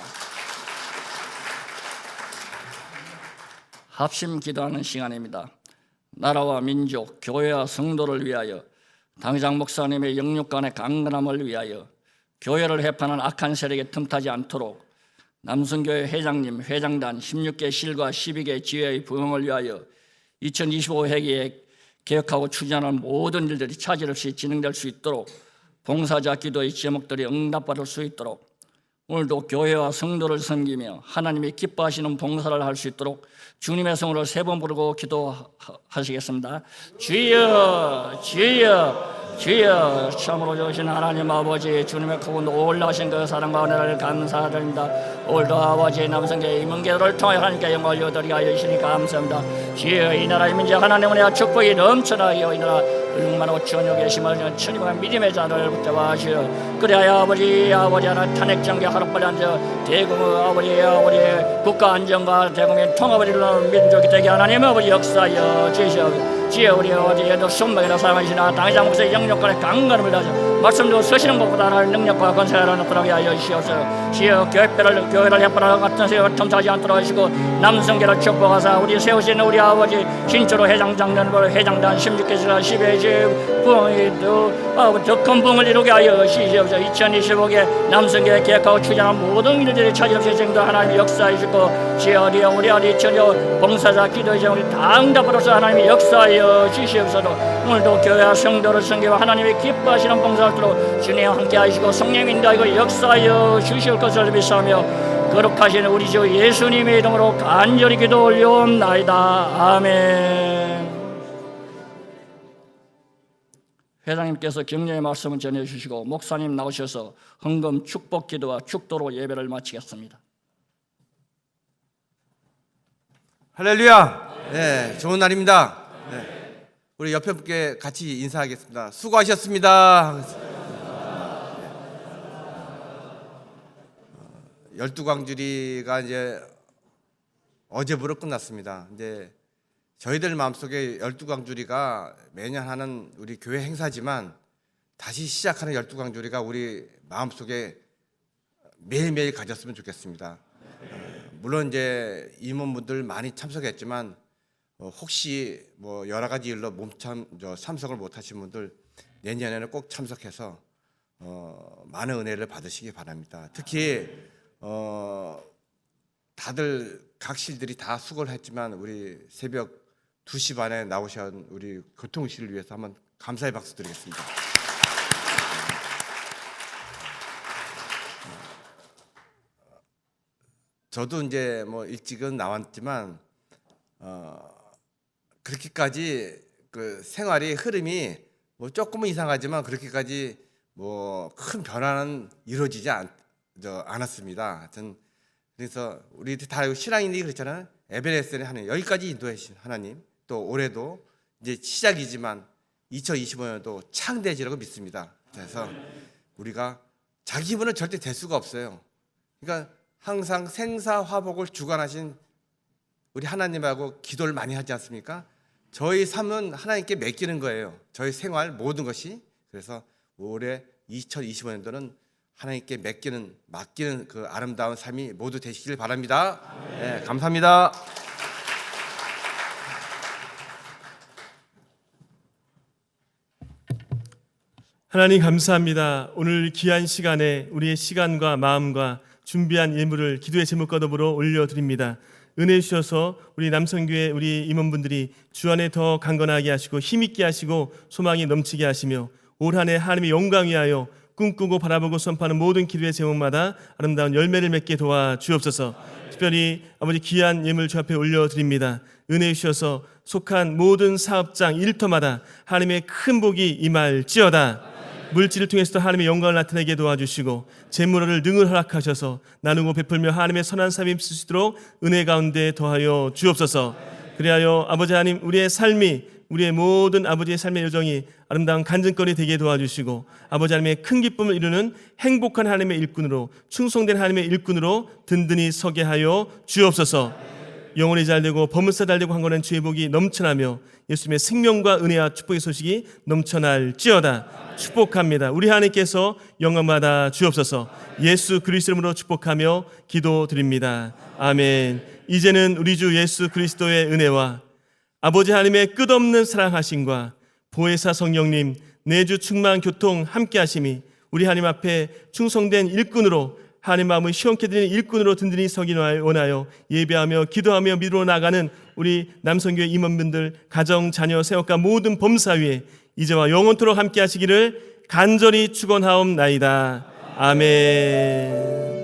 합심 기도하는 시간입니다. 나라와 민족, 교회와 성도를 위하여, 당회장 목사님의 영육간의 강건함을 위하여, 교회를 해파는 악한 세력에 틈타지 않도록, 남성교회 회장님, 회장단 16개 실과 12개 지회의 부흥을 위하여 2025회기에 계획하고 추진하는 모든 일들이 차질 없이 진행될 수 있도록, 봉사자 기도의 제목들이 응답받을 수 있도록, 오늘도 교회와 성도를 섬기며 하나님이 기뻐하시는 봉사를 할 수 있도록 주님의 성으로 세 번 부르고 기도하시겠습니다. 주여, 주여, 주여. 참으로 좋으신 하나님 아버지, 주님의 크고 놀라신 그 사랑과 은혜를 감사드립니다. 오늘도 아버지 남성계 임원계를 통해 하나님께 영광을 여드리게 하여 주시니 감사합니다. 주여, 이 나라의 민족 하나님의 은혜와 축복이 넘쳐나게 이 나라 얼마나 5천여 계심을 천이만 믿음의 자를 붙잡아 하시어, 그래야 아버지 하나 탄핵정계 하루빨리 앉아 대국 아버지 국가 안정과 대국민 통합을 이루는 민족이 되게 하나님 아버지 역사여 주시옵소서. 주여, 우리 아버지에도 순박이나 사랑하시나 당회장 목사의 영역간의 강건함을 다져 말씀도 서시는 것보다 하나님 능력과 권세를 나타나게 하여 주시옵소서. 주여, 교회를 해파라 같은 세월 틈타지 않도록 하시고 남성계를 축복하사 우리 세우시는 우리 아버지 진짜로 회장 장년으로 회장단 16개시나 10회 부흥이 아버지 더 큰 부흥을 이루게 하여 주시옵소서. 2025개 남성계 계획하고 추진하는 모든 일들이 차질없이 정도 하나님이 역사해 주시고, 주여, 우리 아버지 전혀 봉사자 기도의 제목이 다 응답으로서 하나님이 역사하여 주시옵소서. 오늘도 교회와 성도를 섬기고 하나님이 기뻐하시는 봉사를 들어 주님 함께 하시고 성령 인도하고 역사하여 주실 것을 믿사오며 거룩하신 우리 주 예수님의 이름으로 간절히 기도 올려옵나이다. 아멘. 회장님께서 격려의 말씀을 전해주시고 목사님 나오셔서 헌금 축복 기도와 축도로 예배를 마치겠습니다. 할렐루야. 네, 좋은 날입니다. 네. 우리 옆에 분께 같이 인사하겠습니다. 수고하셨습니다. 12광주리가 이제 어제부로 끝났습니다. 이제 저희들 마음속에 12광주리가 매년 하는 우리 교회 행사지만 다시 시작하는 12광주리가 우리 마음속에 매일매일 가졌으면 좋겠습니다. 물론 이제 임원분들 많이 참석했지만 혹시 뭐 여러 가지 일로 참석을 못하신 분들 내년에는 꼭 참석해서 많은 은혜를 받으시기 바랍니다. 특히 다들 각실들이 다 수고를 했지만 우리 새벽 2시 반에 나오신 우리 교통실을 위해서 한번 감사의 박수 드리겠습니다. 저도 이제 뭐 일찍은 나왔지만 그렇게까지 그 생활의 흐름이 뭐 조금은 이상하지만 그렇게까지 뭐 큰 변화는 이루어지지 않았습니다. 하여튼 그래서 우리 다 신앙인들이 그렇잖아요. 에베레스트에 하나님, 여기까지 인도해 주신 하나님, 또 올해도 이제 시작이지만 2025년도 창대지라고 믿습니다. 그래서 우리가 자기 힘으로는 절대 될 수가 없어요. 그러니까 항상 생사화복을 주관하신 우리 하나님하고 기도를 많이 하지 않습니까? 저희 삶은 하나님께 맡기는 거예요. 저희 생활 모든 것이. 그래서 올해 2025년도는 하나님께 맡기는 그 아름다운 삶이 모두 되시길 바랍니다. 네, 감사합니다. 하나님 감사합니다. 오늘 귀한 시간에 우리의 시간과 마음과 준비한 예물을 기도의 제목과 더불어 올려드립니다. 은혜 주셔서 우리 남성교회 우리 임원분들이 주 안에 더 강건하게 하시고 힘있게 하시고 소망이 넘치게 하시며 올 한 해 하나님의 영광 위하여 꿈꾸고 바라보고 선포하는 모든 기도의 제목마다 아름다운 열매를 맺게 도와주옵소서. 특별히 아버지 귀한 예물 주 앞에 올려드립니다. 은혜 주셔서 속한 모든 사업장 일터마다 하나님의 큰 복이 임할지어다. 물질을 통해서도 하나님의 영광을 나타내게 도와주시고 재물을 능을 허락하셔서 나누고 베풀며 하나님의 선한 삶이 있을 수 있도록 은혜 가운데 더하여 주옵소서. 그리하여 아버지 하나님 우리의 삶이 우리의 모든 아버지의 삶의 여정이 아름다운 간증거리 되게 도와주시고 아버지 하나님의 큰 기쁨을 이루는 행복한 하나님의 일꾼으로 충성된 하나님의 일꾼으로 든든히 서게 하여 주옵소서. 영혼이 잘되고 범사 잘되고 한 거는 주의 복이 넘쳐나며 예수님의 생명과 은혜와 축복의 소식이 넘쳐날지어다. 축복합니다. 우리 하나님께서 영광받아 주옵소서. 예수 그리스도로 축복하며 기도드립니다. 아멘. 이제는 우리 주 예수 그리스도의 은혜와 아버지 하나님의 끝없는 사랑하심과 보혜사 성령님 내주 충만 교통 함께 하심이 우리 하나님 앞에 충성된 일꾼으로 하나님 마음을 시원케 드리는 일꾼으로 든든히 서기 원하여 예배하며 기도하며 믿으러 나가는 우리 남성교회 임원분들 가정 자녀 세워가 모든 범사 위에 이제와 영원토록 함께 하시기를 간절히 축원하옵나이다. 아멘.